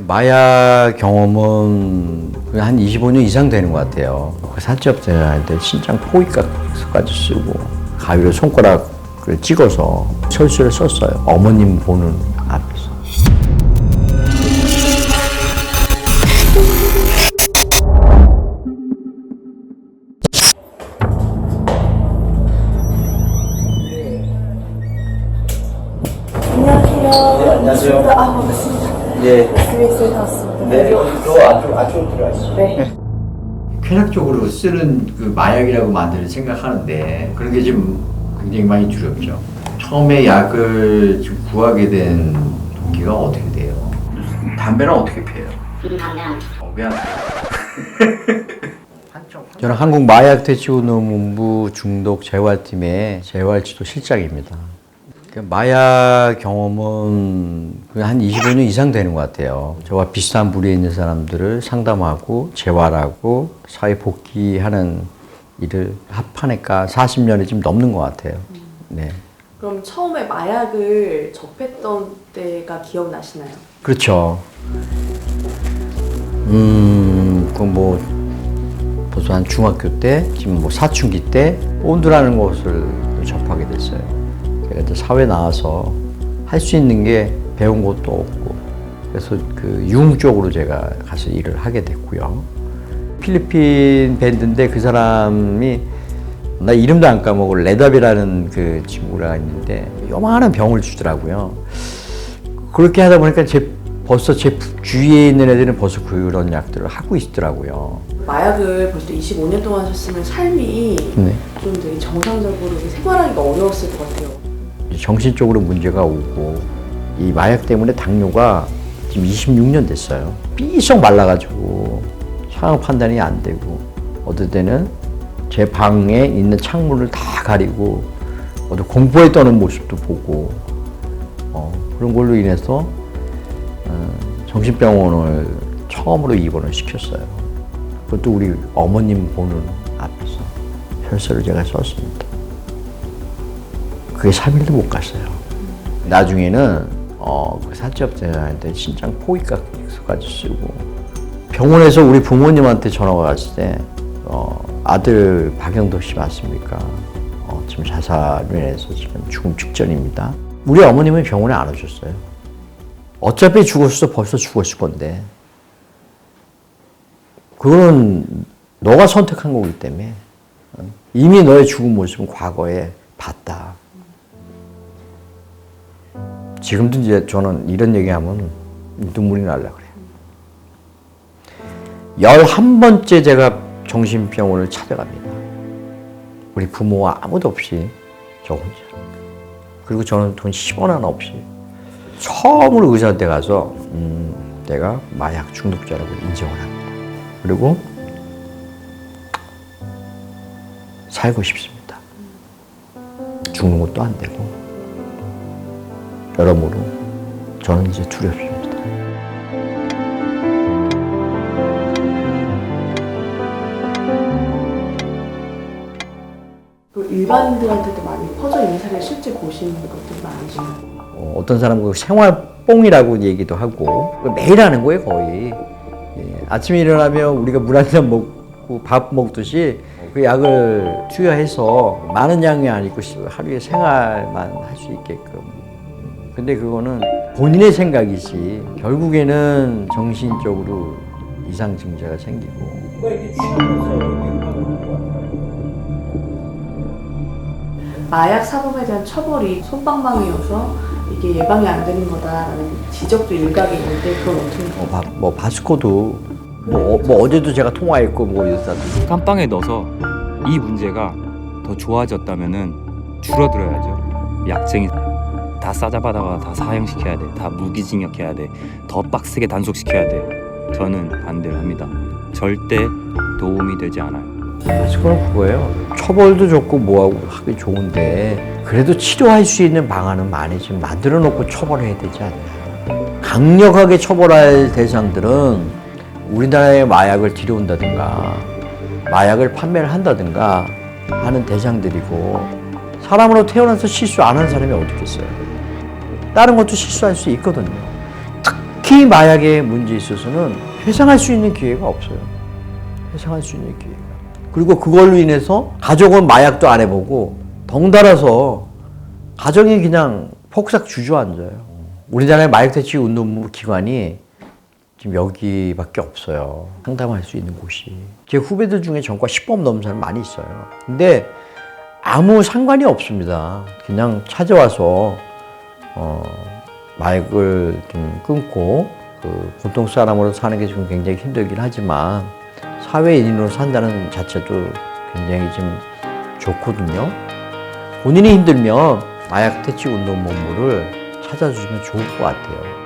마약 경험은 한 25년 이상 되는 것 같아요. 그 사채업자한테 신장 포기각서까지 쓰고 가위로 손가락을 찍어서 철수를 썼어요. 어머님 보는 앞에서. 안녕하세요. 네, 안녕하세요. 반갑습니다. 네. SBS에 나왔습니다. 네, 저 안쪽으로 들어가시죠. 네. 쾌락적으로 쓰는 그 마약이라고 많이들 생각하는데 그런 게 지금 굉장히 많이 두렵죠. 처음에 약을 좀 구하게 된 동기가 어떻게 돼요? 담배는 어떻게 피해요? 담배랑 왜안 피해요? 저는 한국마약퇴치운동본부 중독재활팀의 재활지도 실장입니다. 마약 경험은 한 25년 이상 되는 것 같아요. 저와 비슷한 부류에 있는 사람들을 상담하고 재활하고 사회 복귀하는 일을 합하니까 40년이 좀 넘는 것 같아요. 네. 그럼 처음에 마약을 접했던 때가 기억나시나요? 그렇죠. 그 벌써 한 중학교 때, 지금 사춘기 때 본드라는 것을 접하게 됐어요. 제가 이제 사회 나와서 할 수 있는 게 배운 것도 없고, 그래서 그 유흥 쪽으로 제가 가서 일을 하게 됐고요. 필리핀 밴드인데 그 사람이 나 이름도 안 까먹을 레답이라는 그 친구가 있는데 요만한 병을 주더라고요. 그렇게 하다 보니까 벌써 제 주위에 있는 애들은 벌써 그런 약들을 하고 있더라고요. 마약을 벌써 25년 동안 하셨으면 삶이 네. 좀 되게 정상적으로 생활하기가 어려웠을 것 같아요. 정신적으로 문제가 오고 이 마약 때문에 당뇨가 지금 26년 됐어요. 삐쩍 말라가지고 상황 판단이 안 되고 어떨 때는 제 방에 있는 창문을 다 가리고 공포에 떠는 모습도 보고 그런 걸로 인해서 정신병원을 처음으로 입원을 시켰어요. 그것도 우리 어머님 보는 앞에서 혈서를 제가 썼습니다. 그게 3일도 못 갔어요. 나중에는 그 사채업자한테 신장 포기각서까지 쓰고 병원에서 우리 부모님한테 전화가 왔을 때 아들 박영덕 씨 맞습니까? 지금 자살로 인해서 지금 죽음 직전입니다. 우리 어머님은 병원에 안 오셨어요. 어차피 죽었어 벌써 죽었을 건데 그거는 너가 선택한 거기 때문에 이미 너의 죽은 모습은 과거에 봤다. 지금도 이제 저는 이런 얘기하면 눈물이 날라 그래요. 11번째 제가 정신병원을 찾아갑니다. 우리 부모와 아무도 없이 저 혼자. 그리고 저는 돈 10원 하나 없이 처음으로 의사한테 가서 내가 마약 중독자라고 인정을 합니다. 그리고 살고 싶습니다. 죽는 것도 안 되고 여러모로 저는 이제 두렵습니다. 일반인들한테도 많이 퍼져 있는 사례를 실제 보시는 것들이 많으시나요? 어떤 사람은 생활뽕이라고 얘기도 하고 매일 하는 거예요 거의. 예. 아침에 일어나면 우리가 물 한 잔 먹고 밥 먹듯이 그 약을 투여해서 많은 양이 아니고 하루에 생활만 할 수 있게끔. 근데 그거는 본인의 생각이지 결국에는 정신적으로 이상 증세가 생기고. 마약 사범에 대한 처벌이 솜방망이여서 이게 예방이 안 되는 거다라는 지적도 일각에 있는데 그건 어떻게 생각하세요? 바스코도 어제도 제가 통화했고 깜빵에 넣어서 이 문제가 더 좋아졌다면은 줄어들어야죠. 약쟁이 다 싸잡아다가 다 사형시켜야 돼. 다 무기징역해야 돼. 더 빡세게 단속시켜야 돼. 저는 반대를 합니다. 절대 도움이 되지 않아요. 바스코는 그거예요. 처벌도 좋고 뭐하고 하기 좋은데 그래도 치료할 수 있는 방안은 많이 좀 만들어 놓고 처벌해야 되지 않나요? 강력하게 처벌할 대상들은 우리나라에 마약을 들여온다든가 마약을 판매를 한다든가 하는 대상들이고 사람으로 태어나서 실수 안 하는 사람이 어디 있겠어요? 다른 것도 실수할 수 있거든요. 특히 마약의 문제에 있어서는 회상할 수 있는 기회가 없어요. 회상할 수 있는 기회가. 그리고 그걸로 인해서 가족은 마약도 안 해보고 덩달아서 가정이 그냥 폭삭 주저앉아요. 우리나라의 마약 대책 운동 기관이 지금 여기밖에 없어요. 상담할 수 있는 곳이. 제 후배들 중에 전과 10범 넘은 사람 많이 있어요. 근데 아무 상관이 없습니다. 그냥 찾아와서 마약을 좀 끊고 보통 사람으로 사는 게 좀 굉장히 힘들긴 하지만 사회인으로 산다는 자체도 굉장히 좀 좋거든요. 본인이 힘들면 마약 퇴치 운동 본부를 찾아주시면 좋을 것 같아요.